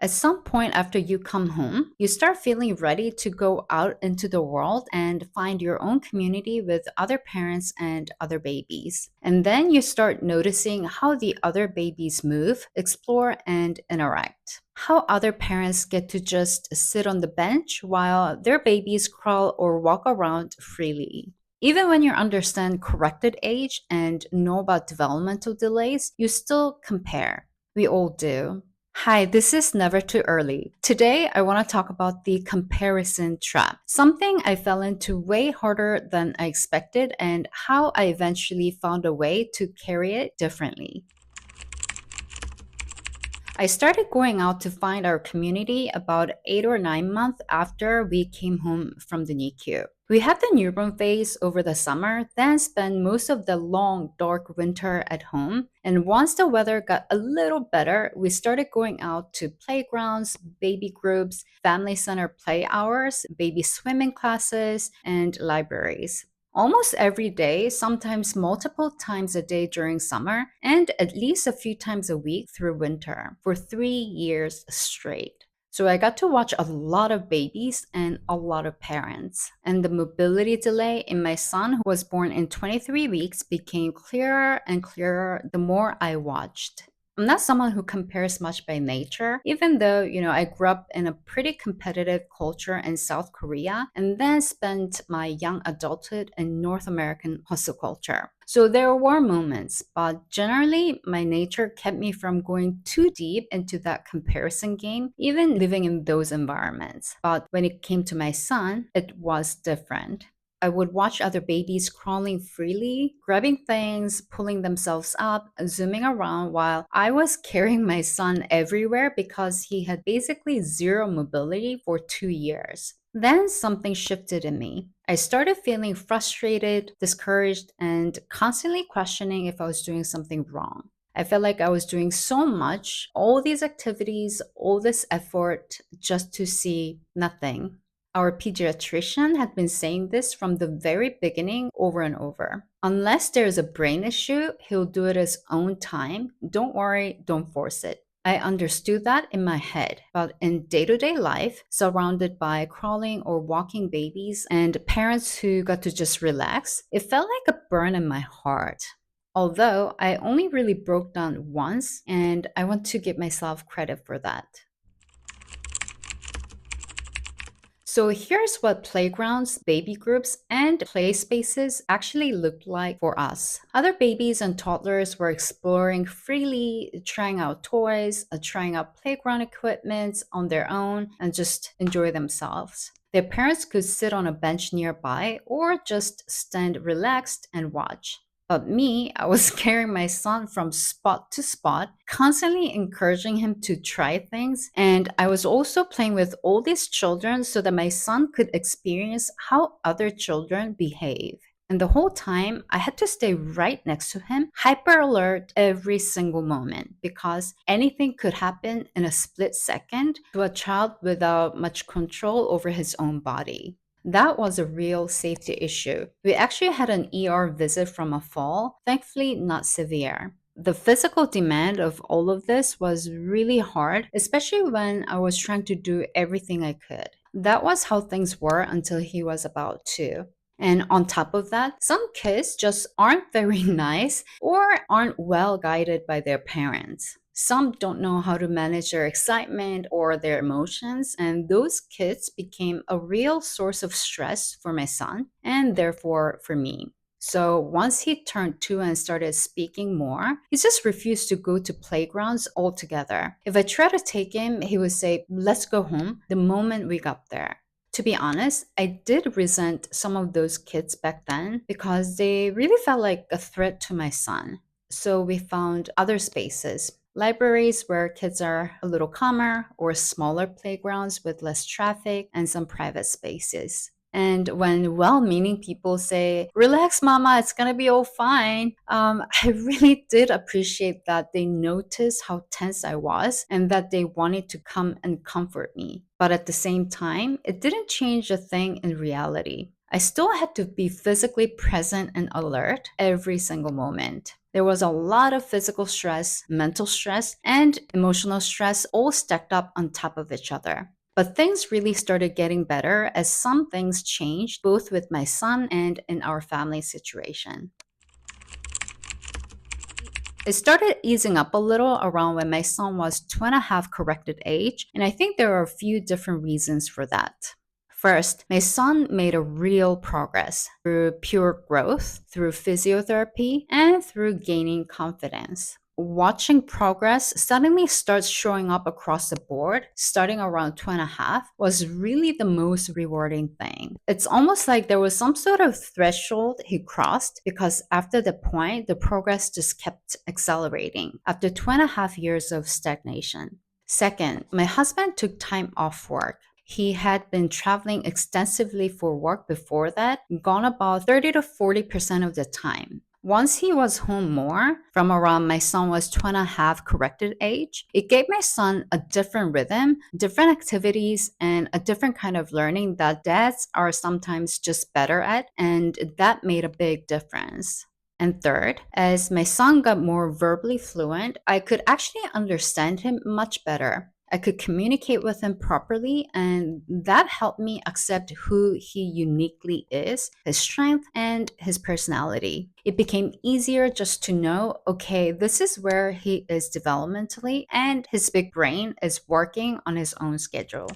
At some point after you come home, you start feeling ready to go out into the world and find your own community with other parents and other babies. And then you start noticing how the other babies move, explore, and interact. How other parents get to just sit on the bench while their babies crawl or walk around freely. Even when you understand corrected age and know about developmental delays, you still compare. We all do. Hi, this is Never Too Early. Today, I want to talk about the comparison trap, something I fell into way harder than I expected, and how I eventually found a way to carry it differently. I started going out to find our community about 8 or 9 months after we came home from the NICU. We had the newborn phase over the summer, then spent most of the long, dark winter at home. And once the weather got a little better, we started going out to playgrounds, baby groups, family center play hours, baby swimming classes, and libraries. Almost every day, sometimes multiple times a day during summer, and at least a few times a week through winter for 3 years straight. So I got to watch a lot of babies and a lot of parents. And the mobility delay in my son, who was born in 23 weeks, became clearer and clearer the more I watched. I'm not someone who compares much by nature, even though, I grew up in a pretty competitive culture in South Korea and then spent my young adulthood in North American hustle culture. So there were moments, but generally my nature kept me from going too deep into that comparison game, even living in those environments. But when it came to my son, it was different. I would watch other babies crawling freely, grabbing things, pulling themselves up, zooming around while I was carrying my son everywhere because he had basically zero mobility for 2 years. Then something shifted in me. I started feeling frustrated, discouraged, and constantly questioning if I was doing something wrong. I felt like I was doing so much, all these activities, all this effort just to see nothing. Our pediatrician had been saying this from the very beginning over and over. Unless there's a brain issue, he'll do it his own time. Don't worry, don't force it. I understood that in my head, but in day to day life, surrounded by crawling or walking babies and parents who got to just relax, it felt like a burn in my heart. Although I only really broke down once, and I want to give myself credit for that. So here's what playgrounds, baby groups, and play spaces actually looked like for us. Other babies and toddlers were exploring freely, trying out toys, trying out playground equipment on their own, and just enjoy themselves. Their parents could sit on a bench nearby or just stand relaxed and watch. But me, I was carrying my son from spot to spot, constantly encouraging him to try things. And I was also playing with all these children so that my son could experience how other children behave. And the whole time, I had to stay right next to him, hyper alert every single moment, because anything could happen in a split second to a child without much control over his own body. That was a real safety issue. We actually had an ER visit from a fall, thankfully not severe. The physical demand of all of this was really hard, especially when I was trying to do everything I could. That was how things were until he was about 2. And on top of that, some kids just aren't very nice or aren't well guided by their parents. Some don't know how to manage their excitement or their emotions, and those kids became a real source of stress for my son and therefore for me. So once he turned 2 and started speaking more, he just refused to go to playgrounds altogether. If I tried to take him, he would say, "Let's go home," the moment we got there. To be honest, I did resent some of those kids back then because they really felt like a threat to my son. So we found other spaces, libraries where kids are a little calmer, or smaller playgrounds with less traffic and some private spaces. And when well meaning people say, "Relax, mama, it's gonna be all fine," I really did appreciate that they noticed how tense I was and that they wanted to come and comfort me. But at the same time, it didn't change a thing in reality. I still had to be physically present and alert every single moment. There was a lot of physical stress, mental stress, and emotional stress all stacked up on top of each other. But things really started getting better as some things changed both with my son and in our family situation. It started easing up a little around when my son was 2.5 corrected age, and I think there are a few different reasons for that. First, my son made a real progress through pure growth, through physiotherapy, and through gaining confidence. Watching progress suddenly starts showing up across the board, starting around 2.5, was really the most rewarding thing. It's almost like there was some sort of threshold he crossed because after the point, the progress just kept accelerating after 2.5 years of stagnation. Second, my husband took time off work. He had been traveling extensively for work before that, gone about 30 to 40% of the time. Once he was home more, from around my son was 2.5 corrected age, it gave my son a different rhythm, different activities, and a different kind of learning that dads are sometimes just better at, and that made a big difference. And third, as my son got more verbally fluent, I could actually understand him much better. I could communicate with him properly, and that helped me accept who he uniquely is, his strength, and his personality. It became easier just to know okay, this is where he is developmentally, and his big brain is working on his own schedule.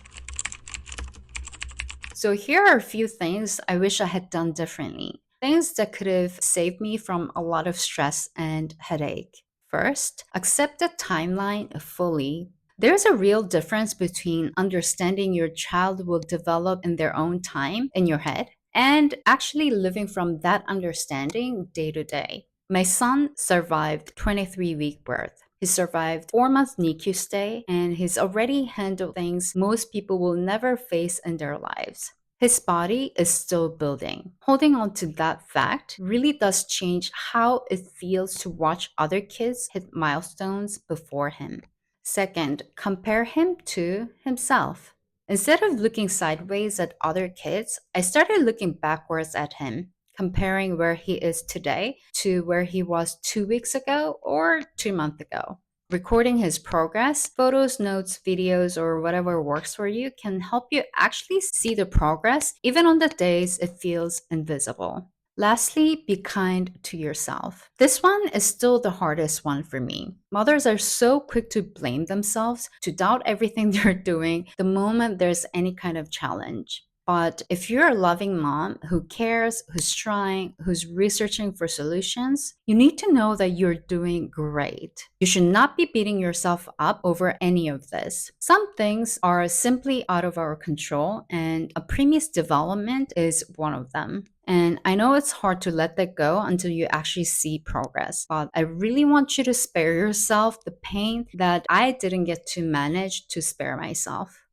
So, here are a few things I wish I had done differently. Things that could have saved me from a lot of stress and headache. First, accept the timeline fully. There's a real difference between understanding your child will develop in their own time in your head and actually living from that understanding day to day. My son survived 23-week birth. He survived 4 months NICU stay, and he's already handled things most people will never face in their lives. His body is still building. Holding on to that fact really does change how it feels to watch other kids hit milestones before him. Second, compare him to himself. Instead of looking sideways at other kids, I started looking backwards at him, comparing where he is today to where he was 2 weeks ago or 2 months ago. Recording his progress, photos, notes, videos, or whatever works for you can help you actually see the progress even on the days it feels invisible. Lastly, be kind to yourself. This one is still the hardest one for me. Mothers are so quick to blame themselves, to doubt everything they're doing the moment there's any kind of challenge. But if you're a loving mom who cares, who's trying, who's researching for solutions, you need to know that you're doing great. You should not be beating yourself up over any of this. Some things are simply out of our control, and a preemie's development is one of them. And I know it's hard to let that go until you actually see progress, but I really want you to spare yourself the pain that I didn't get to manage to spare myself.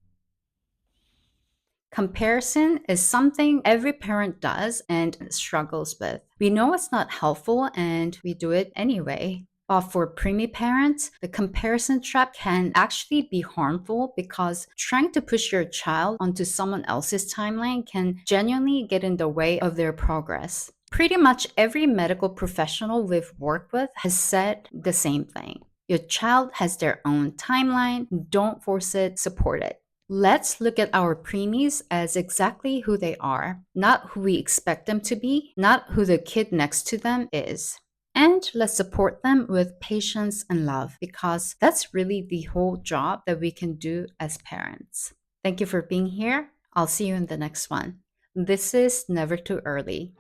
Comparison is something every parent does and struggles with. We know it's not helpful and we do it anyway. But for preemie parents, the comparison trap can actually be harmful because trying to push your child onto someone else's timeline can genuinely get in the way of their progress. Pretty much every medical professional we've worked with has said the same thing. Your child has their own timeline. Don't force it, support it. Let's look at our preemies as exactly who they are, not who we expect them to be, not who the kid next to them is. And let's support them with patience and love because that's really the whole job that we can do as parents. Thank you for being here. I'll see you in the next one. This is Never Too Early.